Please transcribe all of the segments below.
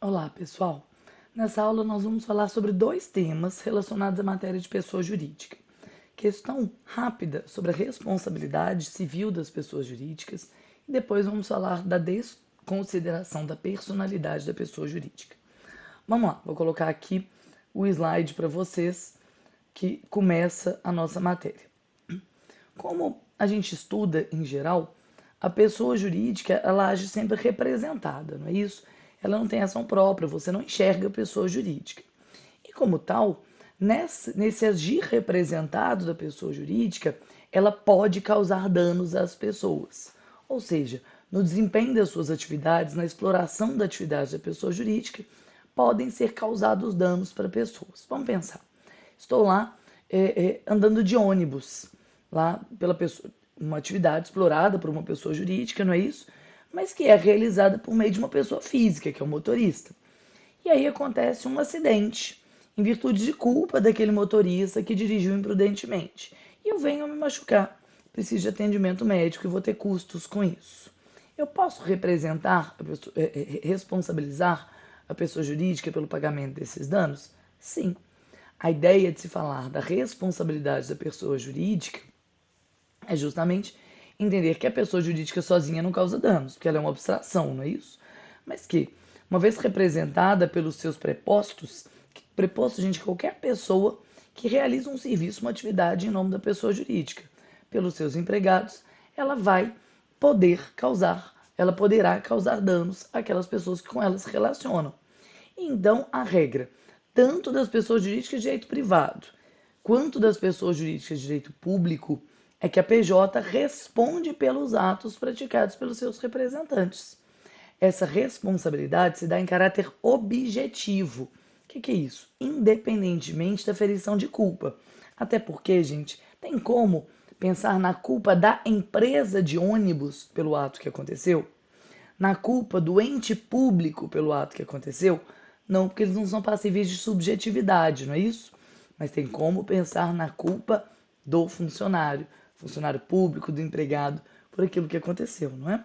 Olá, pessoal. Nessa aula nós vamos falar sobre dois temas relacionados à matéria de pessoa jurídica. Questão rápida sobre a responsabilidade civil das pessoas jurídicas e depois vamos falar da desconsideração da personalidade da pessoa jurídica. Vamos lá, vou colocar aqui o slide para vocês que começa a nossa matéria. Como a gente estuda em geral, a pessoa jurídica ela age sempre representada, não é isso? Ela não tem ação própria, você não enxerga a pessoa jurídica. E como tal, nesse agir representado da pessoa jurídica, ela pode causar danos às pessoas. Ou seja, no desempenho das suas atividades, na exploração da atividade da pessoa jurídica, podem ser causados danos para pessoas. Vamos pensar. Estou lá andando de ônibus, lá pela pessoa, uma atividade explorada por uma pessoa jurídica, não é isso? Mas que é realizada por meio de uma pessoa física, que é o motorista. E aí acontece um acidente, em virtude de culpa daquele motorista que dirigiu imprudentemente. E eu venho a me machucar, preciso de atendimento médico e vou ter custos com isso. Eu posso representar, responsabilizar a pessoa jurídica pelo pagamento desses danos? Sim. A ideia de se falar da responsabilidade da pessoa jurídica é justamente entender que a pessoa jurídica sozinha não causa danos, porque ela é uma abstração, não é isso? Mas que, uma vez representada pelos seus prepostos, preposto, gente, qualquer pessoa que realiza um serviço, uma atividade em nome da pessoa jurídica, pelos seus empregados, ela vai ela poderá causar danos àquelas pessoas que com elas se relacionam. Então, a regra, tanto das pessoas jurídicas de direito privado, quanto das pessoas jurídicas de direito público, é que a PJ responde pelos atos praticados pelos seus representantes. Essa responsabilidade se dá em caráter objetivo. O que é isso? Independentemente da ferição de culpa. Até porque, gente, tem como pensar na culpa da empresa de ônibus pelo ato que aconteceu? Na culpa do ente público pelo ato que aconteceu? Não, porque eles não são passíveis de subjetividade, não é isso? Mas tem como pensar na culpa do funcionário, funcionário público, do empregado, por aquilo que aconteceu, não é?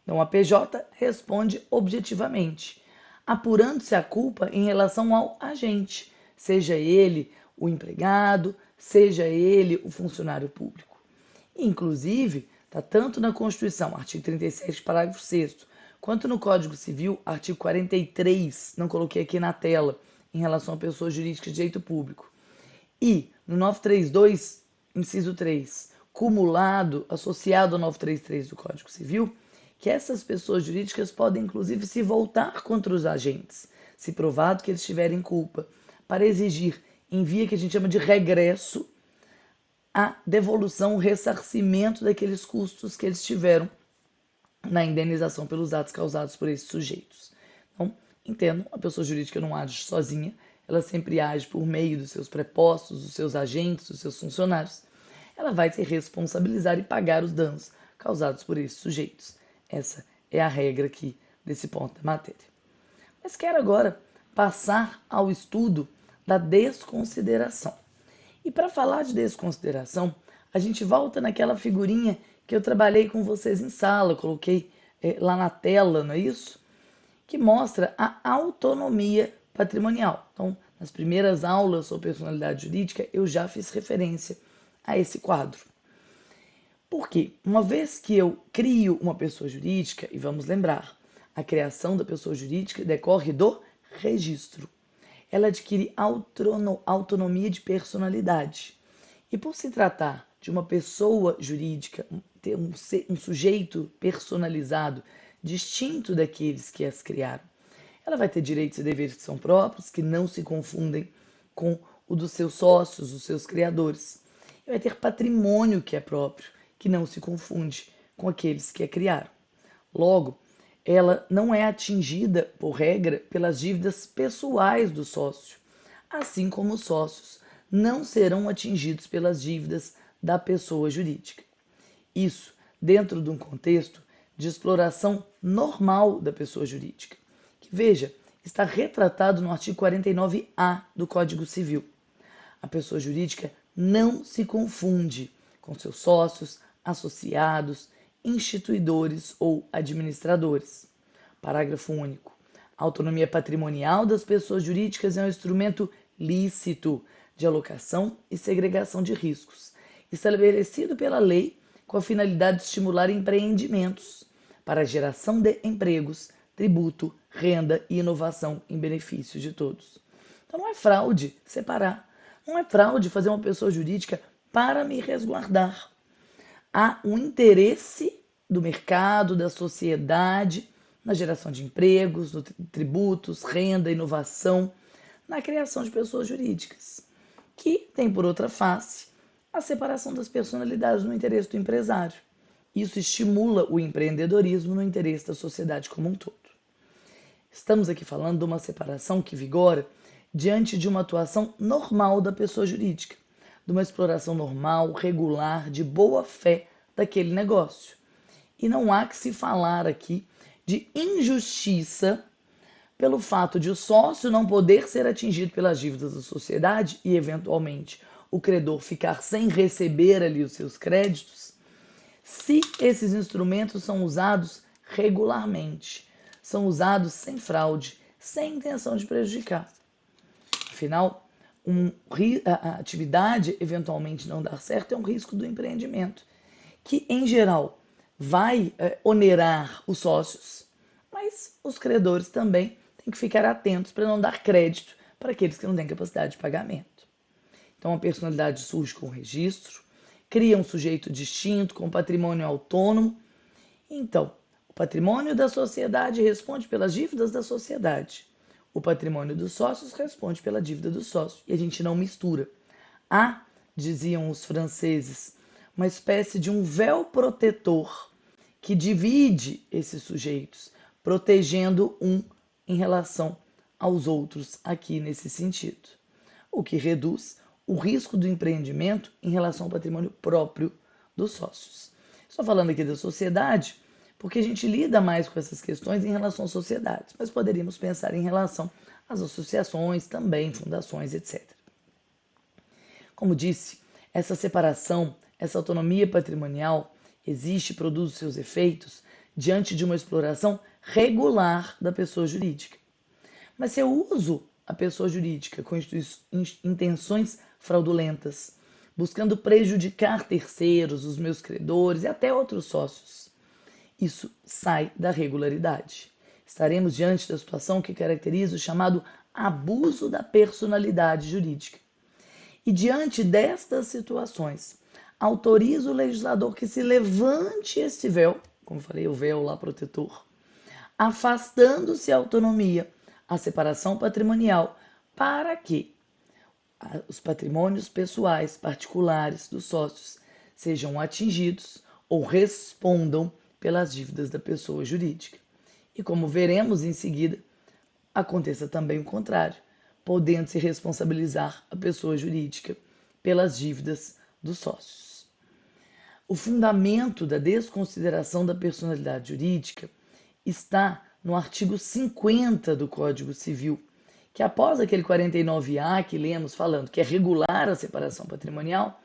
Então a PJ responde objetivamente, apurando-se a culpa em relação ao agente, seja ele o empregado, seja ele o funcionário público. Inclusive, está tanto na Constituição, artigo 37, parágrafo 6º, quanto no Código Civil, artigo 43, não coloquei aqui na tela, em relação a pessoas jurídicas de direito público. E no 932, inciso 3, cumulado, associado ao 933 do Código Civil, que essas pessoas jurídicas podem inclusive se voltar contra os agentes, se provado que eles tiverem culpa, para exigir, em via que a gente chama de regresso, a devolução, o ressarcimento daqueles custos que eles tiveram na indenização pelos atos causados por esses sujeitos. Então, entendo, a pessoa jurídica não age sozinha, ela sempre age por meio dos seus prepostos, dos seus agentes, dos seus funcionários. Ela vai se responsabilizar e pagar os danos causados por esses sujeitos. Essa é a regra aqui desse ponto da matéria. Mas quero agora passar ao estudo da desconsideração. E para falar de desconsideração, a gente volta naquela figurinha que eu trabalhei com vocês em sala, coloquei lá na tela, não é isso? Que mostra a autonomia patrimonial. Então, nas primeiras aulas sobre personalidade jurídica, eu já fiz referência a esse quadro. Por quê? Uma vez que eu crio uma pessoa jurídica, e vamos lembrar, a criação da pessoa jurídica decorre do registro. Ela adquire autonomia de personalidade. E por se tratar de uma pessoa jurídica, ter um sujeito personalizado, distinto daqueles que as criaram, ela vai ter direitos e deveres que são próprios, que não se confundem com o dos seus sócios, os seus criadores. E vai ter patrimônio que é próprio, que não se confunde com aqueles que a criaram. Logo, ela não é atingida, por regra, pelas dívidas pessoais do sócio, assim como os sócios não serão atingidos pelas dívidas da pessoa jurídica. Isso dentro de um contexto de exploração normal da pessoa jurídica, que, veja, está retratado no artigo 49A do Código Civil. A pessoa jurídica não se confunde com seus sócios, associados, instituidores ou administradores. Parágrafo único. A autonomia patrimonial das pessoas jurídicas é um instrumento lícito de alocação e segregação de riscos, estabelecido pela lei com a finalidade de estimular empreendimentos para a geração de empregos, tributo, renda e inovação em benefício de todos. Então não é fraude separar, não é fraude fazer uma pessoa jurídica para me resguardar. Há um interesse do mercado, da sociedade, na geração de empregos, no tributos, renda, inovação, na criação de pessoas jurídicas, que tem por outra face a separação das personalidades no interesse do empresário. Isso estimula o empreendedorismo no interesse da sociedade como um todo. Estamos aqui falando de uma separação que vigora diante de uma atuação normal da pessoa jurídica, de uma exploração normal, regular, de boa fé daquele negócio. E não há que se falar aqui de injustiça pelo fato de o sócio não poder ser atingido pelas dívidas da sociedade e, eventualmente, o credor ficar sem receber ali os seus créditos, se esses instrumentos são usados regularmente, são usados sem fraude, sem intenção de prejudicar. Afinal, a atividade eventualmente não dar certo é um risco do empreendimento, que em geral vai onerar os sócios, mas os credores também têm que ficar atentos para não dar crédito para aqueles que não têm capacidade de pagamento. Então a personalidade surge com o registro, cria um sujeito distinto, com patrimônio autônomo. Então, o patrimônio da sociedade responde pelas dívidas da sociedade. O patrimônio dos sócios responde pela dívida dos sócios. E a gente não mistura. Há, diziam os franceses, uma espécie de um véu protetor que divide esses sujeitos, protegendo um em relação aos outros aqui nesse sentido, o que reduz o risco do empreendimento em relação ao patrimônio próprio dos sócios. Estou falando aqui da sociedade porque a gente lida mais com essas questões em relação às sociedades, mas poderíamos pensar em relação às associações também, fundações, etc. Como disse, essa separação, essa autonomia patrimonial existe e produz seus efeitos diante de uma exploração regular da pessoa jurídica. Mas se eu uso a pessoa jurídica com intenções fraudulentas, buscando prejudicar terceiros, os meus credores e até outros sócios, isso sai da regularidade. Estaremos diante da situação que caracteriza o chamado abuso da personalidade jurídica. E diante destas situações, autoriza o legislador que se levante este véu, como falei, o véu lá protetor, afastando-se a autonomia, a separação patrimonial, para que os patrimônios pessoais particulares dos sócios sejam atingidos ou respondam pelas dívidas da pessoa jurídica. E como veremos em seguida, aconteça também o contrário, podendo se responsabilizar a pessoa jurídica pelas dívidas dos sócios. O fundamento da desconsideração da personalidade jurídica está no artigo 50 do Código Civil, que após aquele 49A que lemos falando que é regular a separação patrimonial,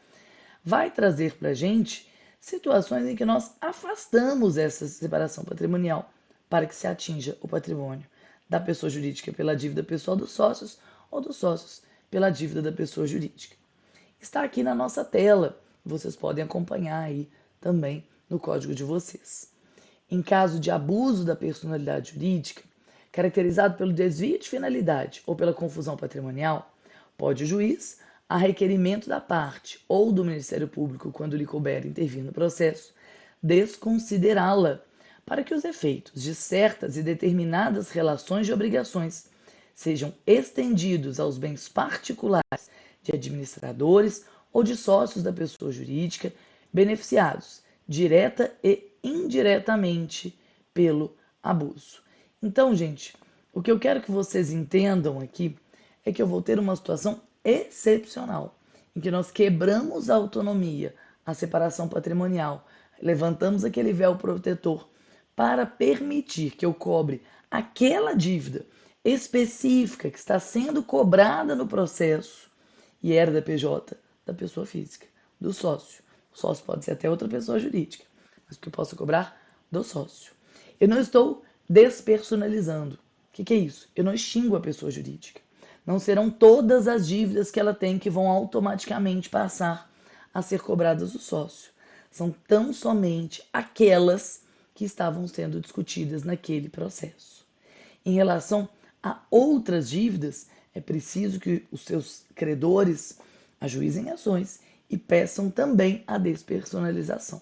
vai trazer para a gente situações em que nós afastamos essa separação patrimonial para que se atinja o patrimônio da pessoa jurídica pela dívida pessoal dos sócios ou dos sócios pela dívida da pessoa jurídica. Está aqui na nossa tela, vocês podem acompanhar aí também no código de vocês. Em caso de abuso da personalidade jurídica, caracterizado pelo desvio de finalidade ou pela confusão patrimonial, pode o juiz, a requerimento da parte ou do Ministério Público, quando lhe couber intervir no processo, desconsiderá-la, para que os efeitos de certas e determinadas relações de obrigações sejam estendidos aos bens particulares de administradores ou de sócios da pessoa jurídica beneficiados direta e indiretamente pelo abuso. Então, gente, o que eu quero que vocês entendam aqui é que eu vou ter uma situação excepcional, em que nós quebramos a autonomia, a separação patrimonial, levantamos aquele véu protetor para permitir que eu cobre aquela dívida específica que está sendo cobrada no processo e era da PJ, da pessoa física, do sócio. O sócio pode ser até outra pessoa jurídica, mas que eu posso cobrar do sócio. Eu não estou despersonalizando, que é isso? Eu não extingo a pessoa jurídica. Não serão todas as dívidas que ela tem que vão automaticamente passar a ser cobradas do sócio. São tão somente aquelas que estavam sendo discutidas naquele processo. Em relação a outras dívidas, é preciso que os seus credores ajuizem ações e peçam também a despersonalização.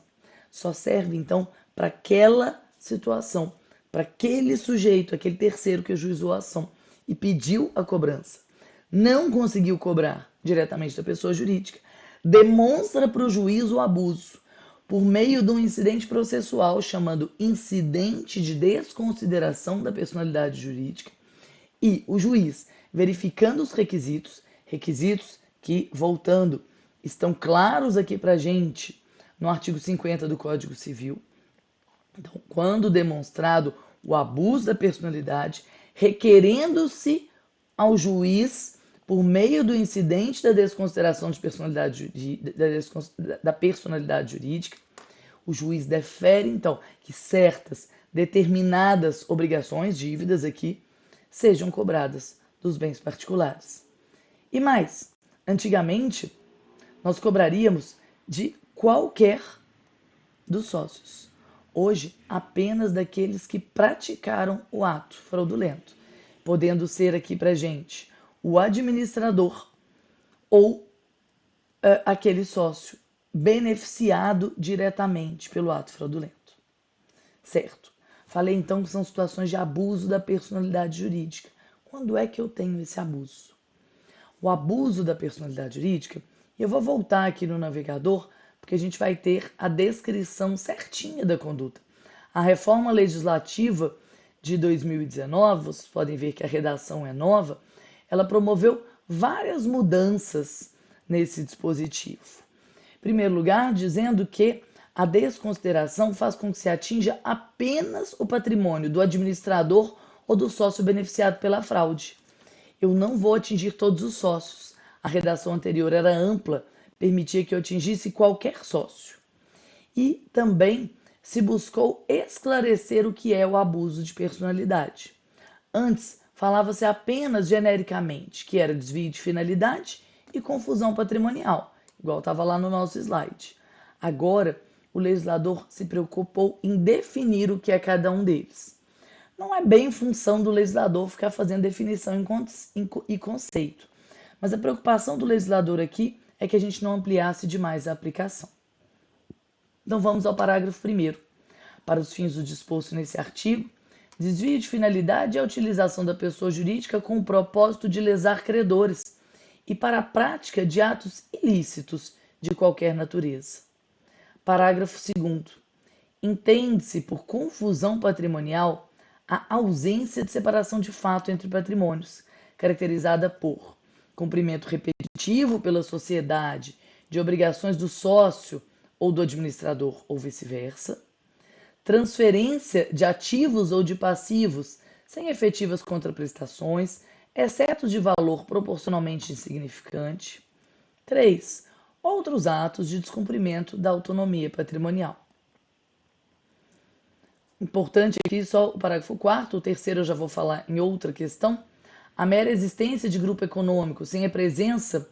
Só serve, então, para aquela situação, para aquele sujeito, aquele terceiro que ajuizou a ação e pediu a cobrança. Não conseguiu cobrar diretamente da pessoa jurídica, demonstra para o juiz o abuso por meio de um incidente processual chamado incidente de desconsideração da personalidade jurídica, e o juiz, verificando os requisitos que, voltando, estão claros aqui para a gente no artigo 50 do Código Civil. Então, quando demonstrado o abuso da personalidade, requerendo-se ao juiz, por meio do incidente da desconsideração da personalidade jurídica, o juiz defere, então, que certas determinadas obrigações, dívidas aqui, sejam cobradas dos bens particulares. E mais, antigamente, nós cobraríamos de qualquer dos sócios. Hoje, apenas daqueles que praticaram o ato fraudulento, podendo ser aqui para gente o administrador ou aquele sócio beneficiado diretamente pelo ato fraudulento. Certo? Falei então que são situações de abuso da personalidade jurídica. Quando é que eu tenho esse abuso? O abuso da personalidade jurídica, e eu vou voltar aqui no navegador, porque a gente vai ter a descrição certinha da conduta. A reforma legislativa de 2019, vocês podem ver que a redação é nova, ela promoveu várias mudanças nesse dispositivo. Em primeiro lugar, dizendo que a desconsideração faz com que se atinja apenas o patrimônio do administrador ou do sócio beneficiado pela fraude. Eu não vou atingir todos os sócios. A redação anterior era ampla, permitia que eu atingisse qualquer sócio. E também se buscou esclarecer o que é o abuso de personalidade. Antes, falava-se apenas genericamente que era desvio de finalidade e confusão patrimonial, igual estava lá no nosso slide. Agora, o legislador se preocupou em definir o que é cada um deles. Não é bem função do legislador ficar fazendo definição e conceito, mas a preocupação do legislador aqui é que a gente não ampliasse demais a aplicação. Então vamos ao parágrafo 1º. Para os fins do disposto nesse artigo, desvio de finalidade é a utilização da pessoa jurídica com o propósito de lesar credores e para a prática de atos ilícitos de qualquer natureza. Parágrafo 2º. Entende-se por confusão patrimonial a ausência de separação de fato entre patrimônios, caracterizada por cumprimento repetitivo pela sociedade de obrigações do sócio ou do administrador ou vice-versa, transferência de ativos ou de passivos sem efetivas contraprestações, exceto de valor proporcionalmente insignificante. 3. Outros atos de descumprimento da autonomia patrimonial. Importante aqui só o parágrafo 4º, o terceiro eu já vou falar em outra questão. A mera existência de grupo econômico sem a presença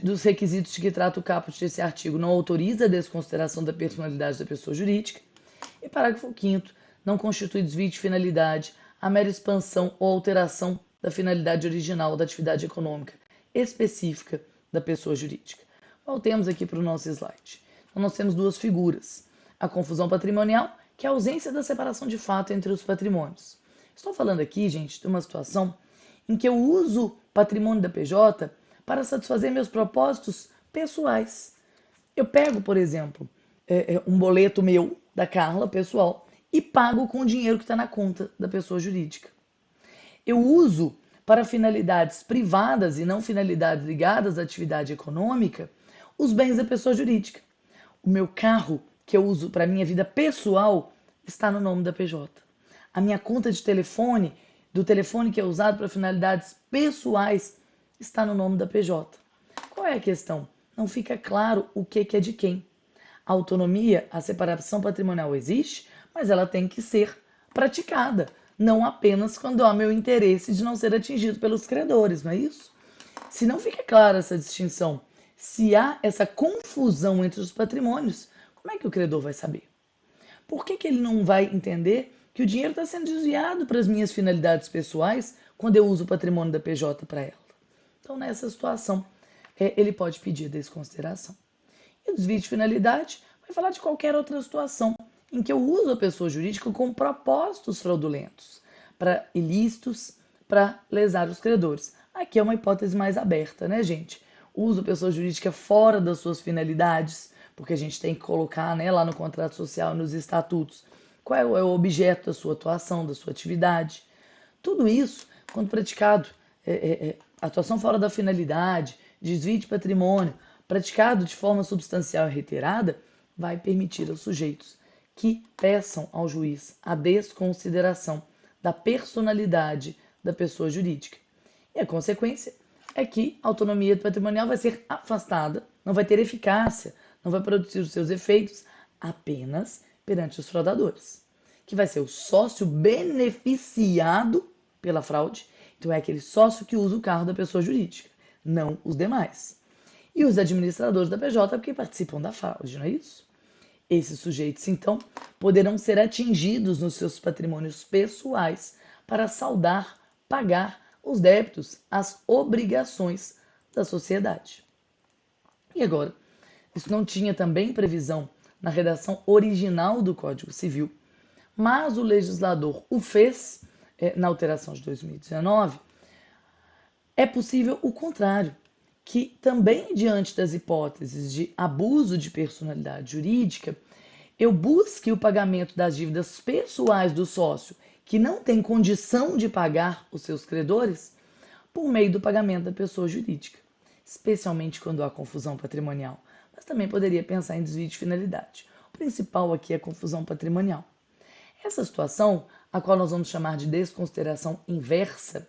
dos requisitos de que trata o caput desse artigo não autoriza a desconsideração da personalidade da pessoa jurídica. E parágrafo 5º, não constitui desvio de finalidade a mera expansão ou alteração da finalidade original da atividade econômica específica da pessoa jurídica. Voltemos aqui para o nosso slide. Então, nós temos duas figuras. A confusão patrimonial, que é a ausência da separação de fato entre os patrimônios. Estou falando aqui, gente, de uma situação em que eu uso patrimônio da PJ para satisfazer meus propósitos pessoais. Eu pego, por exemplo, um boleto meu, da Carla, pessoal, e pago com o dinheiro que está na conta da pessoa jurídica. Eu uso para finalidades privadas e não finalidades ligadas à atividade econômica os bens da pessoa jurídica. O meu carro, que eu uso para a minha vida pessoal, está no nome da PJ. A minha conta de telefone, do telefone que é usado para finalidades pessoais, está no nome da PJ. Qual é a questão? Não fica claro o que é de quem. A autonomia, a separação patrimonial existe, mas ela tem que ser praticada. não apenas quando há meu interesse de não ser atingido pelos credores, não é isso? Se não fica clara essa distinção, se há essa confusão entre os patrimônios, como é que o credor vai saber? Por que ele não vai entender que o dinheiro está sendo desviado para as minhas finalidades pessoais quando eu uso o patrimônio da PJ para ela? Então, nessa situação, ele pode pedir desconsideração. E o desvio de finalidade vai falar de qualquer outra situação em que eu uso a pessoa jurídica com propósitos fraudulentos, para ilícitos, para lesar os credores. Aqui é uma hipótese mais aberta, né, gente? Uso a pessoa jurídica fora das suas finalidades, porque a gente tem que colocar, né, lá no contrato social, nos estatutos, qual é o objeto da sua atuação, da sua atividade. Tudo isso, quando praticado, atuação fora da finalidade, desvio de patrimônio, praticado de forma substancial e reiterada, vai permitir aos sujeitos que peçam ao juiz a desconsideração da personalidade da pessoa jurídica. E a consequência é que a autonomia patrimonial vai ser afastada, não vai ter eficácia, não vai produzir os seus efeitos apenas perante os fraudadores, que vai ser o sócio beneficiado pela fraude. Então é aquele sócio que usa o carro da pessoa jurídica, não os demais. E os administradores da PJ porque participam da fraude, não é isso? Esses sujeitos, então, poderão ser atingidos nos seus patrimônios pessoais para saldar, pagar os débitos, as obrigações da sociedade. E agora, isso não tinha também previsão na redação original do Código Civil, mas o legislador o fez na alteração de 2019. É possível o contrário, que também diante das hipóteses de abuso de personalidade jurídica, eu busque o pagamento das dívidas pessoais do sócio que não tem condição de pagar os seus credores por meio do pagamento da pessoa jurídica, especialmente quando há confusão patrimonial, mas também poderia pensar em desvio de finalidade. O principal aqui é a confusão patrimonial. Essa situação, a qual nós vamos chamar de desconsideração inversa,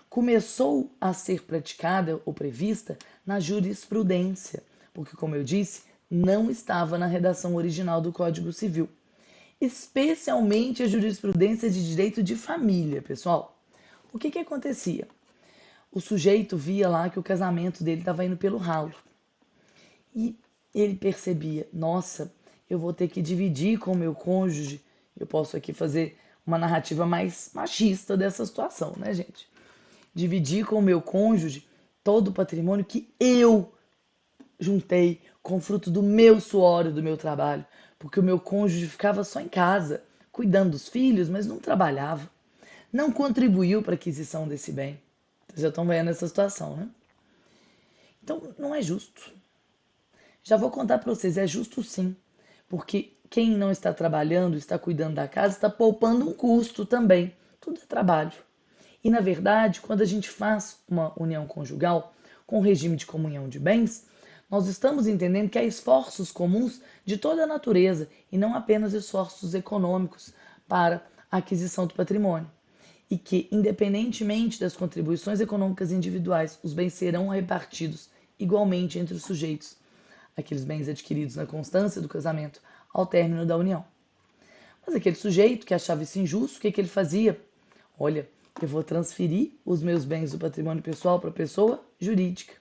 começou a ser praticada ou prevista na jurisprudência, porque, como eu disse, não estava na redação original do Código Civil. Especialmente a jurisprudência de direito de família, pessoal. O que acontecia? O sujeito via lá que o casamento dele estava indo pelo ralo. E ele percebia, nossa, eu vou ter que dividir com o meu cônjuge. Eu posso aqui fazer uma narrativa mais machista dessa situação, né, gente? Dividir com o meu cônjuge todo o patrimônio que eu juntei com o fruto do meu suor e do meu trabalho, porque o meu cônjuge ficava só em casa, cuidando dos filhos, mas não trabalhava. Não contribuiu para a aquisição desse bem. Vocês já estão vendo essa situação, né? Então, não é justo. Já vou contar para vocês, é justo sim, porque quem não está trabalhando, está cuidando da casa, está poupando um custo também. Tudo é trabalho. E, na verdade, quando a gente faz uma união conjugal com regime de comunhão de bens, nós estamos entendendo que há esforços comuns de toda a natureza e não apenas esforços econômicos para a aquisição do patrimônio. E que, independentemente das contribuições econômicas individuais, os bens serão repartidos igualmente entre os sujeitos, aqueles bens adquiridos na constância do casamento ao término da união. Mas aquele sujeito que achava isso injusto, o que ele fazia? Olha, eu vou transferir os meus bens do patrimônio pessoal para a pessoa jurídica.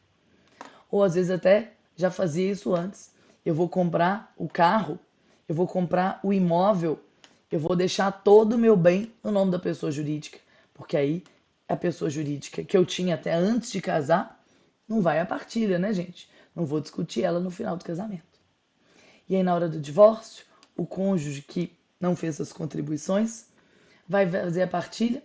Ou às vezes até já fazia isso antes. Eu vou comprar o carro, eu vou comprar o imóvel, eu vou deixar todo o meu bem no nome da pessoa jurídica. Porque aí a pessoa jurídica que eu tinha até antes de casar não vai à partilha, né, gente? Não vou discutir ela no final do casamento. E aí, na hora do divórcio, o cônjuge que não fez as contribuições vai fazer a partilha.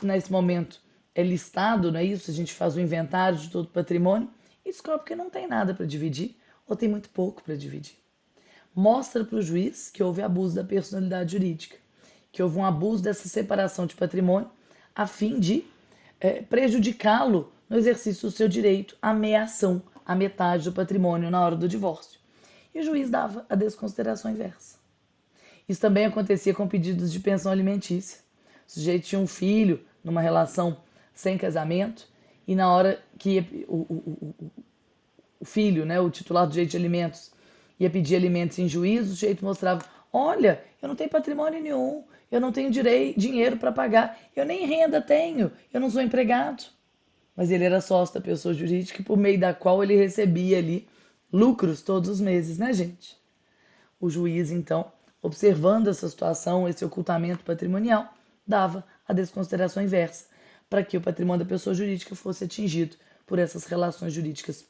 Nesse momento é listado, não é isso? A gente faz o inventário de todo o patrimônio e descobre que não tem nada para dividir ou tem muito pouco para dividir. Mostra para o juiz que houve abuso da personalidade jurídica, que houve um abuso dessa separação de patrimônio a fim de prejudicá-lo no exercício do seu direito à meação, à metade do patrimônio na hora do divórcio. E o juiz dava a desconsideração inversa. Isso também acontecia com pedidos de pensão alimentícia. O sujeito tinha um filho numa relação sem casamento e na hora que o filho, né, o titular do direito de alimentos, ia pedir alimentos em juízo, o sujeito mostrava, Olha, eu não tenho patrimônio nenhum, eu não tenho dinheiro para pagar, eu nem renda tenho, eu não sou empregado. Mas ele era sócio da pessoa jurídica por meio da qual ele recebia ali lucros todos os meses, né, gente? O juiz, então, observando essa situação, esse ocultamento patrimonial, dava a desconsideração inversa, para que o patrimônio da pessoa jurídica fosse atingido por essas relações jurídicas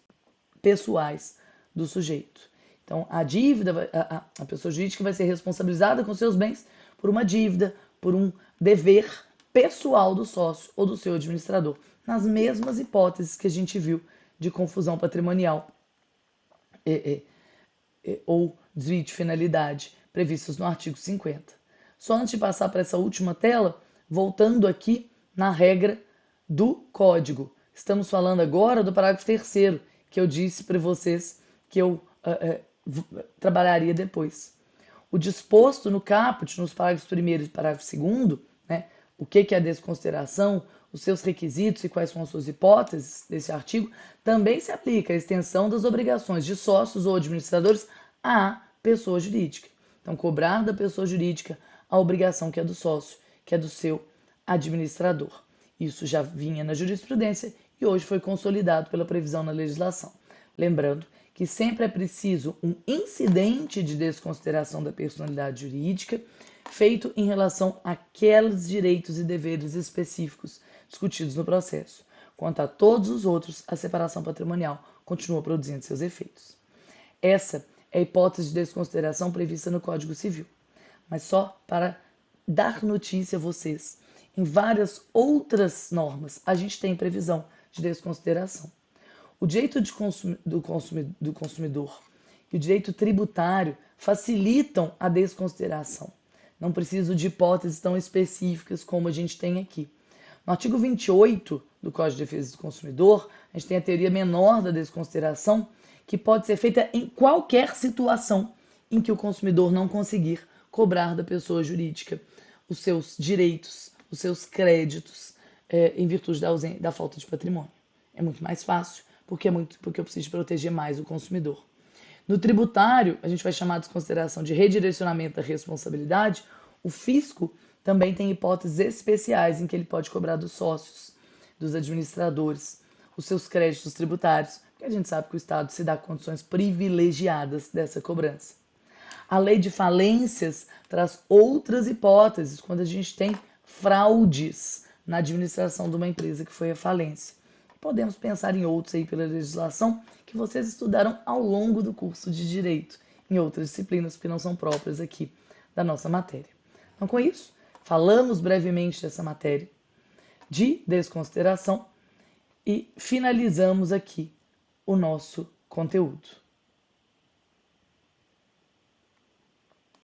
pessoais do sujeito. Então, a dívida, a pessoa jurídica vai ser responsabilizada com seus bens por uma dívida, por um dever pessoal do sócio ou do seu administrador, nas mesmas hipóteses que a gente viu de confusão patrimonial ou desvio de finalidade previstos no artigo 50. Só antes de passar para essa última tela, voltando aqui na regra do código. Estamos falando agora do parágrafo 3º, que eu disse para vocês que eu trabalharia depois. O disposto no caput, nos parágrafos 1º e parágrafo 2º, né, o que é a desconsideração, os seus requisitos e quais são as suas hipóteses desse artigo, também se aplica a extensão das obrigações de sócios ou administradores à pessoa jurídica. Então, cobrar da pessoa jurídica a obrigação que é do sócio, que é do seu administrador. Isso já vinha na jurisprudência e hoje foi consolidado pela previsão na legislação. Lembrando que sempre é preciso um incidente de desconsideração da personalidade jurídica feito em relação àqueles direitos e deveres específicos discutidos no processo. Quanto a todos os outros, a separação patrimonial continua produzindo seus efeitos. Essa é a hipótese de desconsideração prevista no Código Civil. Mas só para dar notícia a vocês, em várias outras normas a gente tem previsão de desconsideração. O direito do consumidor e o direito tributário facilitam a desconsideração. Não preciso de hipóteses tão específicas como a gente tem aqui. No artigo 28 do Código de Defesa do Consumidor, a gente tem a teoria menor da desconsideração, que pode ser feita em qualquer situação em que o consumidor não conseguir cobrar da pessoa jurídica os seus direitos, os seus créditos, em virtude da falta de patrimônio. É muito mais fácil, porque eu preciso proteger mais o consumidor. No tributário, a gente vai chamar a desconsideração de redirecionamento da responsabilidade. O fisco também tem hipóteses especiais em que ele pode cobrar dos sócios, dos administradores, os seus créditos tributários, porque a gente sabe que o Estado se dá condições privilegiadas dessa cobrança. A lei de falências traz outras hipóteses quando a gente tem fraudes na administração de uma empresa que foi à falência. Podemos pensar em outros aí pela legislação que vocês estudaram ao longo do curso de Direito, em outras disciplinas que não são próprias aqui da nossa matéria. Então, com isso, falamos brevemente dessa matéria de desconsideração e finalizamos aqui o nosso conteúdo.